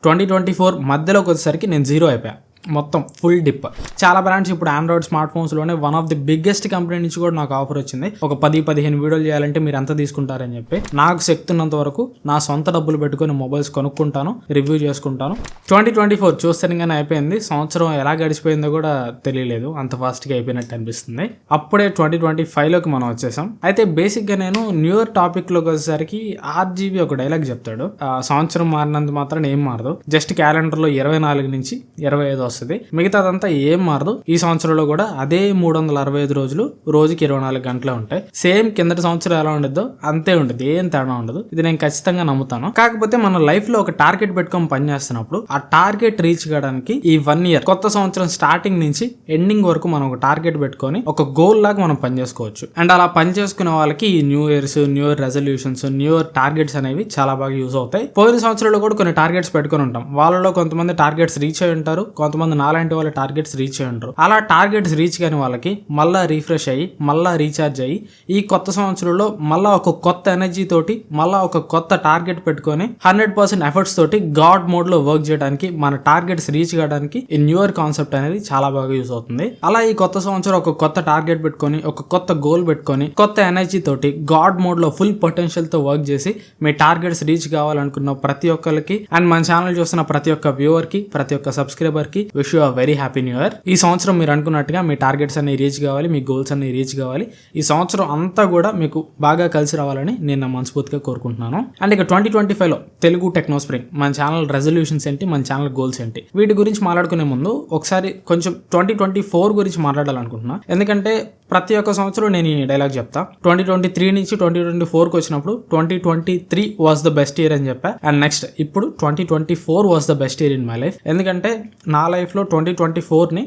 2024 మధ్యలోకి వచ్చేసరికి నేను జీరో అయిపోయా. మొత్తం ఫుల్ డిప్. చాలా బ్రాండ్స్ ఇప్పుడు ఆండ్రాయిడ్ స్మార్ట్ ఫోన్స్లోనే one of the biggest company నుంచి కూడా నాకు ఆఫర్ వచ్చింది. ఒక 10-15 వీడియోలు చేయాలంటే మీరు ఎంత తీసుకుంటారని చెప్పి నాకు శక్తి ఉన్నంత వరకు నా సొంత డబ్బులు పెట్టుకొని మొబైల్స్ కొనుక్కుంటాను, రివ్యూ చేసుకుంటాను. 2024 చూస్తేనే అయిపోయింది. సంవత్సరం ఎలా గడిచిపోయిందో కూడా తెలియలేదు, అంత ఫాస్ట్గా అయిపోయినట్టు అనిపిస్తుంది. అప్పుడే 2025లోకి మనం వచ్చేసాం. అయితే బేసిక్గా నేను న్యూ ఇయర్ టాపిక్లోకి వచ్చేసరికి RGB ఒక డైలాగ్ చెప్తాడు, సంవత్సరం మారినంత మాత్రం ఏం మారదు, జస్ట్ క్యాలెండర్లో 24 నుంచి 25 వస్తుంది, మిగతాదంతా ఏం మారదు. ఈ సంవత్సరంలో కూడా అదే 365 రోజులు, రోజుకి 24 గంటలే ఉంటాయి. సేమ్ కిందటి సంవత్సరం ఎలా ఉండదో అంతే ఉంటుంది, ఏం తేడా ఉండదు. ఇది నేను ఖచ్చితంగా నమ్ముతాను. కాకపోతే మన లైఫ్ లో ఒక టార్గెట్ పెట్టుకొని పని చేస్తున్నప్పుడు ఆ టార్గెట్ రీచ్ కావడానికి ఈ 1 ఇయర్, కొత్త సంవత్సరం స్టార్టింగ్ నుంచి ఎండింగ్ వరకు మనం ఒక టార్గెట్ పెట్టుకొని ఒక గోల్ లాగా మనం పని చేసుకోవచ్చు. అండ్ అలా పని చేసుకునే వాళ్ళకి ఈ new year resolutions, new year targets అనేవి చాలా బాగా యూజ్ అవుతాయి. పోయిన సంవత్సరంలో కూడా కొన్ని టార్గెట్స్ పెట్టుకొని ఉంటాం. వాళ్ళలో కొంతమంది టార్గెట్స్ రీచ్ అయి ఉంటారు, కొంతమంది నాలాంటి వాళ్ళ టార్గెట్స్ రీచ్ అయి ఉంటారు. అలా టార్గెట్స్ రీచ్ కాని వాళ్ళకి మళ్ళా రీఫ్రెష్ అయ్యి మళ్ళా రీఛార్జ్ అయ్యి ఈ కొత్త సంవత్సరంలో మళ్ళా ఒక కొత్త ఎనర్జీ తోటి మళ్ళా ఒక కొత్త టార్గెట్ పెట్టుకొని 100% ఎఫర్ట్స్ తోటి గాడ్ మోడ్ లో వర్క్ చేయడానికి, మన టార్గెట్స్ రీచ్ కావడానికి ఈ న్యూ ఇయర్ కాన్సెప్ట్ అనేది చాలా బాగా యూజ్ అవుతుంది. అలా ఈ కొత్త సంవత్సరం ఒక కొత్త టార్గెట్ పెట్టుకొని, ఒక కొత్త గోల్ పెట్టుకొని, కొత్త ఎనర్జీ తోటి గాడ్ మోడ్ లో ఫుల్ పొటెన్షియల్ తో వర్క్ చేసి మీ టార్గెట్స్ రీచ్ కావాలనుకున్న ప్రతి ఒక్కరికి అండ్ మన ఛానల్ చూస్తున్న ప్రతి ఒక్క వ్యూవర్ కి, ప్రతి ఒక్క సబ్స్క్రైబర్ కి wish you a very happy new year. ఈ సంవత్సరం మీరు అనుకున్నట్టుగా మీ టార్గెట్స్ అన్ని రీచ్ కావాలి, మీ గోల్స్ అన్ని రీచ్ కావాలి. ఈ సంవత్సరం అంతా కూడా మీకు బాగా కలిసి రావాలని నేను నా మనస్ఫూర్తిగా కోరుకుంటున్నాను. అండ్ ఇక 2025లో తెలుగు టెక్నో స్ప్రింగ్ మన ఛానల్ రెజల్యూషన్స్ ఏంటి, మన ఛానల్ గోల్స్ ఏంటి, వీటి గురించి మాట్లాడుకునే ముందు ఒకసారి కొంచెం 2024 గురించి మాట్లాడాలనుకుంటున్నా. ఎందుకంటే ప్రతి ఒక్క సంవత్సరం నేను ఈ డైలాగ్ చెప్తా. 2023 నుంచి 2024కి వచ్చినప్పుడు 2023 వాజ్ ద బెస్ట్ ఇయర్ అని చెప్పా. అండ్ నెక్స్ట్ ఇప్పుడు 2024 was the best year in my life. ఎందుకంటే నా లైఫ్ లో 2024ని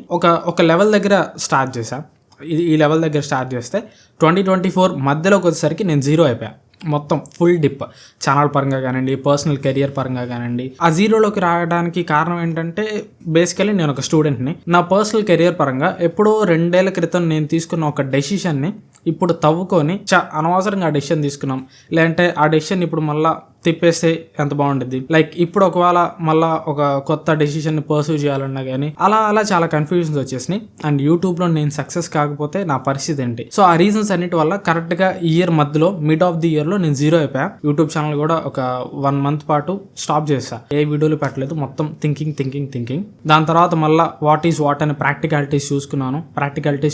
ఒక లెవెల్ దగ్గర స్టార్ట్ చేశా. ఈ లెవెల్ దగ్గర స్టార్ట్ చేస్తే 2024 మధ్యలోకి వచ్చేసరికి నేను జీరో అయిపోయా. మొత్తం ఫుల్ డిప్. ఛానల్ పరంగా కానివ్వండి, పర్సనల్ కెరియర్ పరంగా కానివ్వండి. ఆ జీరోలోకి రావడానికి కారణం ఏంటంటే బేసికలీ నేను ఒక స్టూడెంట్ని. నా పర్సనల్ కెరియర్ పరంగా ఎప్పుడో 2 ఏళ్ల క్రితం నేను తీసుకున్న ఒక డెసిషన్ని ఇప్పుడు తవ్వుకొని అనవసరంగా ఆ డెసిషన్ తీసుకున్నాం, లేదంటే ఆ డెసిషన్ ఇప్పుడు మళ్ళీ తిప్పేస్తే ఎంత బాగుంటుంది, లైక్ ఇప్పుడు ఒకవేళ మళ్ళా ఒక కొత్త డెసిషన్ ని పర్సూ చేయాలన్నా కానీ అలా చాలా కన్ఫ్యూజన్స్ వచ్చేసినాయి. అండ్ యూట్యూబ్ లో నేను సక్సెస్ కాకపోతే నా పరిస్థితి ఏంటి? సో ఆ రీజన్స్ అన్నిటి వల్ల కరెక్ట్ గా ఇయర్ మధ్యలో మిడ్ ఆఫ్ ది ఇయర్ లో నేను జీరో అయిపోయా. యూట్యూబ్ ఛానల్ కూడా ఒక 1 మంత్ పాటు స్టాప్ చేసా, ఏ వీడియోలు పెట్టలేదు, మొత్తం థింకింగ్. దాని తర్వాత మళ్ళీ వాట్ ఈస్ వాట్ అనే ప్రాక్టికాలిటీస్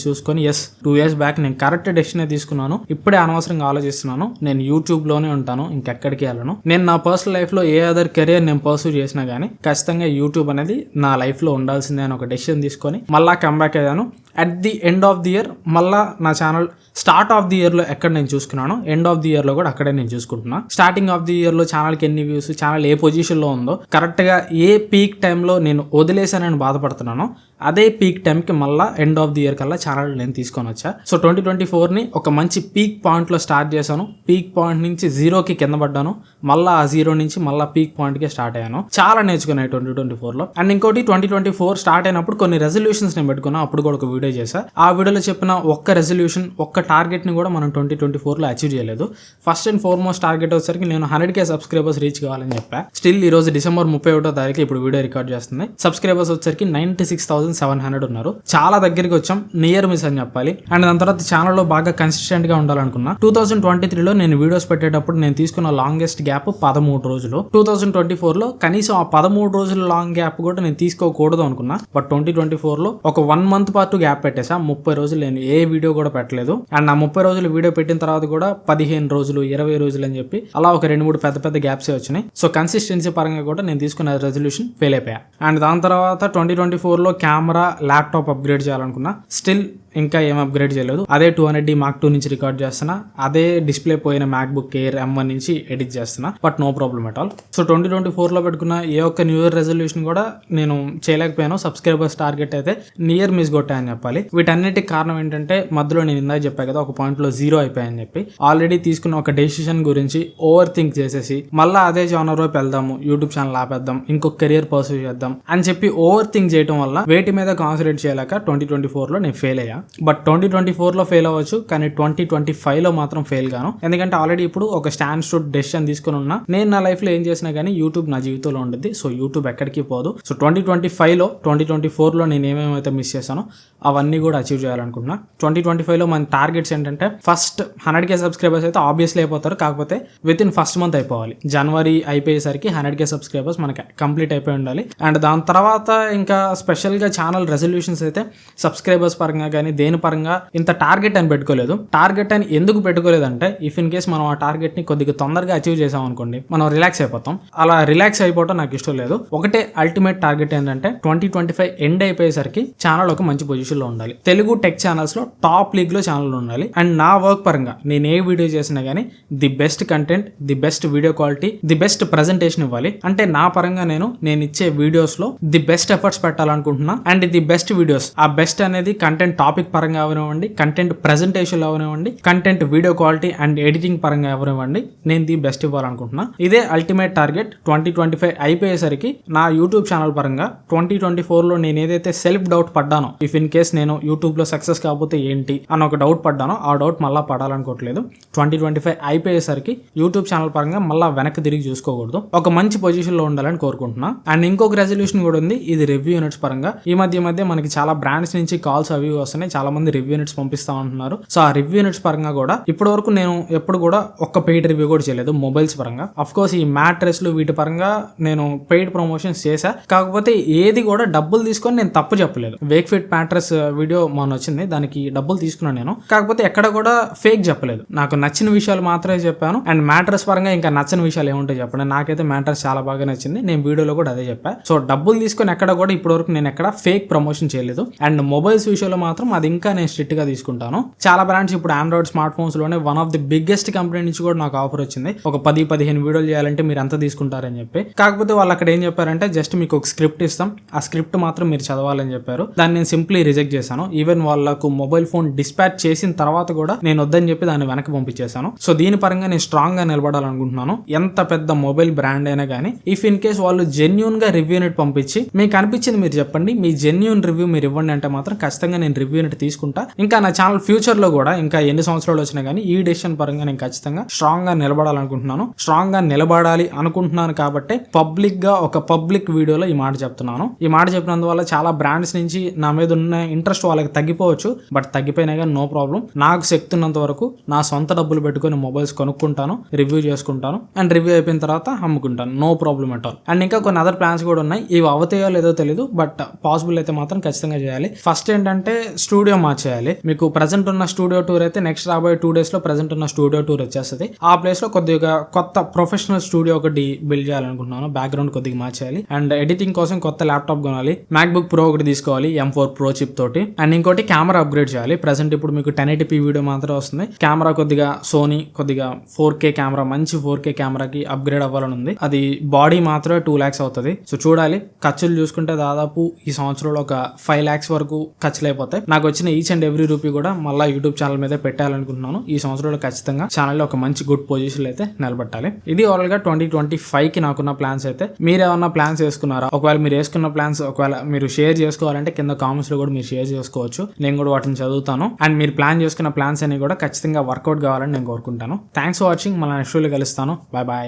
చూసుకొని 2 years బ్యాక్ నేను కరెక్ట్ డెసిషన్ తీసుకున్నాను. ఇప్పుడే అనవసరంగా ఆలోచిస్తున్నాను, నేను యూట్యూబ్ లోనే ఉంటాను, ఇంకెక్కడికి వెళ్ళను. నేను నా పర్సనల్ లైఫ్ లో ఏ అదర్ కెరియర్ నేను పర్సూ చేసినా గానీ ఖచ్చితంగా యూట్యూబ్ అనేది నా లైఫ్ లో ఉండాల్సిందే అని ఒక డెసిషన్ తీసుకొని మళ్ళా కంబ్యాక్ అయ్యాను. At the end of the year మళ్ళా నా channel start of the year లో ఎక్కడ నేను చూసుకున్నాను, ఎండ్ ఆఫ్ ది ఇయర్ లో కూడా అక్కడే నేను చూసుకుంటున్నా. స్టార్టింగ్ ఆఫ్ ది ఇయర్ లో ఛానల్ కి ఎన్ని వ్యూస్, ఛానల్ ఏ పొజిషన్ లో ఉందో, కరెక్ట్ గా ఏ పీక్ టైంలో నేను వదిలేసానని బాధపడుతున్నానో అదే పీక్ టైంకి మళ్ళీ ఎండ్ ఆఫ్ ది ఇయర్ కల్లా ఛానల్ నేను తీసుకొని వచ్చా. సో 2024ని ఒక మంచి పీక్ పాయింట్ లో స్టార్ట్ చేశాను. పీక్ పాయింట్ నుంచి జీరోకి కింద పడ్డాను, మళ్ళీ ఆ జీరో నుంచి మళ్ళీ పీక్ పాయింట్ కి స్టార్ట్ అయ్యాను. చాలా నేర్చుకున్నాయి 2024లో. అండ్ ఇంకోటి 2024 స్టార్ట్ అయినప్పుడు కొన్ని రెజల్యూషన్స్ నేను పెట్టుకున్నా, అప్పుడు కూడా ఒక వీడియో చేశా. ఆ వీడియోలో చెప్పిన ఒక్క రెజల్యూషన్, ఒక్క టార్గెట్ ని కూడా మనం 2024లో అచీవ్ చేయలేదు. ఫస్ట్ అండ్ ఫార్మోస్ట్ టార్గెట్ వచ్చేసరికి నేను 100K సబ్స్క్రైబర్స్ రీచ్ కావాలని చెప్పా. స్టిల్ ఈ రోజు డిసెంబర్ 31వ తారీఖు ఇప్పుడు వీడియో రికార్డ్ చేస్తుంది. సబ్స్క్రైబర్స్ వచ్చేసరికి 96,700 ఉన్నారు. చాలా దగ్గరికి వచ్చాం, నియర్ మిస్ అని చెప్పాలి. అండ్ దాని తర్వాత ఛానల్లో బాగా కన్సిస్టెంట్ గా ఉండాలనుకున్నా. 2023లో నేను వీడియోస్ పెట్టేటప్పుడు నేను తీసుకున్న లాంగెస్ట్ గ్యాప్ 13 రోజులు. 2024లో కనీసం ఆ 13 రోజుల లాంగ్ గ్యాప్ కూడా నేను తీసుకోకూడదు అనుకున్నా. బట్ 2024లో ఒక 1 మంత్ పాటు గ్యాప్ పెట్టేసా. 30 రోజులు నేను ఏ వీడియో కూడా పెట్టలేదు. అండ్ ఆ 30 రోజులు వీడియో పెట్టిన తర్వాత కూడా 15 రోజులు 20 రోజులు అని చెప్పి అలా ఒక 2-3 పెద్ద గ్యాప్సే వచ్చినాయి. సో కన్సిస్టెన్సీ పరంగా కూడా నేను తీసుకున్న రెజల్యూషన్ ఫెయిల్ అయిపోయా. అండ్ దాని తర్వాత 2024లో కెమెరా, ల్యాప్టాప్ అప్గ్రేడ్ చేయాలనుకున్నా. స్టిల్ ఇంకా ఏం అప్గ్రేడ్ చేయలేదు. అదే 200D Mark II నుంచి రికార్డ్ చేస్తున్నా. అదే డిస్ప్లే పోయిన MacBook Air M1 నుంచి ఎడిట్ చేస్తున్నా. But no problem at all. So 2024లో పెట్టుకున్న ఏ ఒక్క న్యూ ఇయర్ రెజల్యూషన్ కూడా నేను చేయలేకపోయాను. సబ్స్క్రైబర్స్ టార్గెట్ అయితే నియర్ మిస్ కొట్టా అని చెప్పాలి. వీటన్నిటికి కారణం ఏంటంటే మధ్యలో నేను ఇందాక చెప్పా కదా, ఒక పాయింట్ లో జీరో అయిపోయాయని చెప్పి. ఆల్రెడీ తీసుకున్న ఒక డెసిషన్ గురించి ఓవర్ థింక్ చేసేసి మళ్ళీ అదే జానర్ వైపు వెళ్దాము, యూట్యూబ్ ఛానల్ ఆపేద్దాం, ఇంకొక కెరియర్ పర్సూ చేద్దాం అని చెప్పి ఓవర్ థింక్ చేయడం వల్ల వేటి మీద కాన్సన్ట్రేట్ చేయలేక 2024లో నేను ఫెయిల్ అయ్యా. బట్ 2024లో ఫెయిల్ అవ్వచ్చు, కానీ 2025లో మాత్రం ఫెయిల్ గాను. ఎందుకంటే ఆల్రెడీ ఇప్పుడు ఒక స్టాండ్ స్టూడ్ డెసిషన్ తీసుకుని ఉన్నా. నేను నా లైఫ్లో ఏం చేసినా కానీ యూట్యూబ్ నా జీవితంలో ఉంటుంది. సో యూట్యూబ్ ఎక్కడికి పోదు. సో 2025లో 2024లో నేను ఏమేమైతే మిస్ చేశానో అవన్నీ కూడా అచీవ్ చేయాలనుకుంటున్నా. 2025లో మన టార్గెట్స్ ఏంటంటే ఫస్ట్ 100K సబ్స్క్రైబర్స్ అయితే ఆబ్వియస్లీ అయిపోతారు, కాకపోతే విత్ ఇన్ ఫస్ట్ మంత్ అయిపోవాలి. జనవరి అయిపోయేసరికి 100K సబ్స్క్రైబర్స్ మనకి కంప్లీట్ అయిపోయి ఉండాలి. అండ్ దాని తర్వాత ఇంకా స్పెషల్గా ఛానల్ రెజల్యూషన్స్ అయితే సబ్స్క్రైబర్స్ పరంగా కానీ దేని పరంగా ఇంత టార్గెట్ అని పెట్టుకోలేదు. టార్గెట్ అని ఎందుకు పెట్టుకోలేదంటే ఇఫ్ ఇన్ కేస్ మనం ఆ టార్గెట్ ని కొద్దిగా తొందరగా అచీవ్ చేసాం అనుకోండి, మనం రిలాక్స్ అయిపోతాం. అలా రిలాక్స్ అయిపోవటం నాకు ఇష్టం లేదు. ఒకటే అల్టిమేట్ టార్గెట్ ఏంటంటే 2025 ఎండ్ అయిపోయేసరికి ఛానల్ ఒక మంచి పొజిషన్ లో ఉండాలి. తెలుగు టెక్ ఛానల్స్ లో టాప్ లీగ్ లో ఛానల్ ఉండాలి. అండ్ నా వర్క్ పరంగా నేను ఏ వీడియో చేసినా గానీ the best content, the best video quality, the best presentation ఇవ్వాలి. అంటే నా పరంగా నేను ఇచ్చే వీడియోస్ లో ది బెస్ట్ ఎఫర్ట్స్ పెట్టాలనుకుంటున్నా. అండ్ ది బెస్ట్ వీడియోస్, ఆ బెస్ట్ అనేది కంటెంట్ టాపిక్ పరంగా అవనివ్వండి, కంటెంట్ ప్రెజెంటేషన్ లో అవనివ్వండి, content video quality and editing పరంగా ఎవరివ్వండి, నేను ది బెస్ట్ ఇవ్వాలనుకుంటున్నా. ఇదే అల్టిమేట్ టార్గెట్. 2025 అయిపోయేసరికి నా యూట్యూబ్ ఛానల్ పరంగా 2024లో నేను ఏదైతే సెల్ఫ్ డౌట్ పడ్డానో, ఇఫ్ ఇన్ కేస్ నేను యూట్యూబ్ లో సక్సెస్ కాకపోతే ఏంటి అని ఒక డౌట్ పడ్డానో ఆ డౌట్ మళ్ళీ పడాలనుకోవట్లేదు. 2025 అయిపోయేసరికి యూట్యూబ్ ఛానల్ పరంగా మళ్ళీ వెనక్కి తిరిగి చూసుకోకూడదు, ఒక మంచి పొజిషన్ లో ఉండాలని కోరుకుంటున్నా. అండ్ ఇంకొక రెజల్యూషన్ కూడా ఉంది, ఇది రివ్యూ యూనిట్స్ పరంగా. ఈ మధ్య మనకి చాలా బ్రాండ్స్ నుంచి కాల్స్ అవి వస్తున్నాయి, చాలా మంది రివ్యూ యూనిట్స్ పంపిస్తా ఉంటున్నారు. సో ఆ రివ్యూ యూనిట్స్ పరంగా కూడా ఇప్పటి వరకు నేను ఎప్పుడు కూడా ఒక్క పెయిడ్ రివ్యూ కూడా చేయలేదు మొబైల్స్ పరంగా. అఫ్ కోర్స్ ఈ మ్యాట్రెస్లు వీటి పరంగా నేను పెయిడ్ ప్రమోషన్స్ చేశా, కాకపోతే ఏది కూడా డబ్బులు తీసుకొని నేను తప్పు చెప్పలేదు. వేక్ ఫిట్ మ్యాట్రెస్ వీడియో మొన్న వచ్చింది, దానికి డబ్బులు తీసుకున్నాను నేను, కాకపోతే ఎక్కడ కూడా ఫేక్ చెప్పలేదు. నాకు నచ్చిన విషయాలు మాత్రమే చెప్పాను. అండ్ మ్యాట్రెస్ పరంగా ఇంకా నచ్చని విషయాలు ఏముంటాయి చెప్పండి. నాకైతే మ్యాట్రెస్ చాలా బాగా నచ్చింది, నేను వీడియోలో కూడా అదే చెప్పా. సో డబ్బులు తీసుకొని ఎక్కడ కూడా ఇప్పటి వరకు నేను ఎక్కడ ఫేక్ ప్రమోషన్ చేయలేదు. అండ్ మొబైల్స్ విషయంలో మాత్రం అది ఇంకా నేను స్ట్రిక్ట్ గా తీసుకుంటాను. చాలా బ్రాండ్స్ ఇప్పుడు ఆండ్రాయిడ్ స్మార్ట్ ఫోన్స్ లోనే one of the biggest company నుంచి కూడా నాకు ఆఫర్ వచ్చింది, ఒక 10-15 వీడియోలు చేయాలంటే మీరు ఎంత తీసుకుంటారని చెప్పి. కాకపోతే వాళ్ళు అక్కడ ఏం చెప్పారంటే జస్ట్ మీకు ఒక స్క్రిప్ట్ ఇస్తాం, ఆ స్క్రిప్ట్ మాత్రం మీరు చదవాలని చెప్పారు. దాన్ని నేను సింప్లీ రిజెక్ట్ చేశాను. ఈవెన్ వాళ్ళకు మొబైల్ ఫోన్ డిస్పాచ్ చేసిన తర్వాత కూడా నేను వద్దని చెప్పి దాన్ని వెనక్కి పంపించేశాను. సో దీని పరంగా నేను స్ట్రాంగ్ గా నిలబడాలనుకుంటున్నాను. ఎంత పెద్ద మొబైల్ బ్రాండ్ అయినా కానీ ఇఫ్ ఇన్ కేస్ వాళ్ళు జెన్యూన్ గా రివ్యూ యూనిట్ పంపించి మీకు అనిపించింది మీరు చెప్పండి, మీ జెన్యూన్ రివ్యూ మీరు ఇవ్వండి అంటే మాత్రం ఖచ్చితంగా నేను రివ్యూ యూనిట్ తీసుకుంటా. ఇంకా నా ఛానల్ ఫ్యూచర్ లో కూడా ఇంకా ఎన్ని సంవత్సరాలు వచ్చినా కానీ ఈ డెసిషన్ పరంగా నేను ఖచ్చితంగా స్ట్రాంగ్ గా నిలబడాలనుకుంటున్నాను. స్ట్రాంగ్ గా నిలబడాలి అనుకుంటున్నాను కాబట్టి పబ్లిక్ గా ఒక పబ్లిక్ వీడియోలో ఈ మాట చెప్తున్నాను. ఈ మాట చెప్పినందువల్ల చాలా బ్రాండ్స్ నుంచి నా మీద ఉన్న ఇంట్రెస్ట్ వాళ్ళకి తగ్గిపోవచ్చు, బట్ తగ్గిపోయినా కానీ నో ప్రాబ్లం. నాకు శక్తి ఉన్నంత వరకు నా సొంత డబ్బులు పెట్టుకుని మొబైల్స్ కొనుక్కుంటాను, రివ్యూ చేసుకుంటాను, అండ్ రివ్యూ అయిపోయిన తర్వాత అమ్ముకుంటాను, no problem at all. And ఇంకా కొన్ని అదర్ ప్లాన్స్ కూడా ఉన్నాయి, ఇవి అవతాయో లేదో తెలియదు, బట్ పాసిబుల్ అయితే మాత్రం ఖచ్చితంగా చేయాలి. ఫస్ట్ ఏంటంటే స్టూడియో మార్చేయాలి. మీకు ప్రెజెంట్ ఉన్న స్టూడియో టూర్ అయితే నెక్స్ట్ రాబోయే 2 days లో ప్రెజెంట్ ఉన్న స్టూడియో టూర్ వచ్చేస్తుంది. ఆ ప్లేస్ లో కొద్దిగా కొత్త ప్రొఫెషనల్ స్టూడియో ఒకటి బిల్డ్ చేయాలనుకుంటున్నాను. బ్యాక్గ్రౌండ్ కొద్దిగా మార్చేయాలి. అండ్ ఎడిటింగ్ కోసం కొత్త ల్యాప్టాప్ కొనాలి. MacBook Pro ఒకటి తీసుకోవాలి M4 Pro చిప్ తోటి. అండ్ ఇంకోటి కెమెరా అప్గ్రేడ్ చేయాలి. ప్రెజెంట్ ఇప్పుడు మీకు 1080p వీడియో మాత్రమే వస్తుంది. కెమెరా కొద్దిగా సోనీ కొద్దిగా 4K కెమెరా, మంచి 4K కెమెరాకి అప్గ్రేడ్ అవ్వాలని ఉంది. అది బాడీ మాత్రమే 2 lakhs అవుతుంది. సో చూడాలి. ఖర్చులు చూసుకుంటే దాదాపు ఈ సంవత్సరంలో ఒక 5 lakhs వరకు ఖర్చులు అయిపోతాయి. నాకు వచ్చిన ఈచ్ అండ్ ఎవ్రీ రూపీ కూడా మళ్ళీ యూట్యూబ్ ఛానల్ మీద పెట్టాలనుకుంటున్నాను. ఈ సంవత్సరంలో ఖచ్చితంగా ఛానల్ లో ఒక మంచి గుడ్ పొజిషన్ అయితే నిలబెట్టాలి. ఇది ఓవరాల్ గా 2025 కి నాకున్న ప్లాన్స్ అయితే. మీరు ఏమన్నా ప్లాన్స్ వేసుకున్నారా? ఒకవేళ మీరు వేసుకున్న ప్లాన్స్ ఒకవేళ మీరు షేర్ చేసుకోవాలంటే కింద కామెంట్స్ లో కూడా మీరు షేర్ చేసుకోవచ్చు. నేను కూడా వాటిని చదువుతాను. అండ్ మీరు ప్లాన్ చేసుకున్న ప్లాన్స్ అన్ని కూడా ఖచ్చితంగా వర్కౌట్ కావాలని నేను కోరుకుంటాను. Thanks for watching. మళ్ళీ నెక్స్ట్ వీడియోలో కలుస్తాను. Bye bye.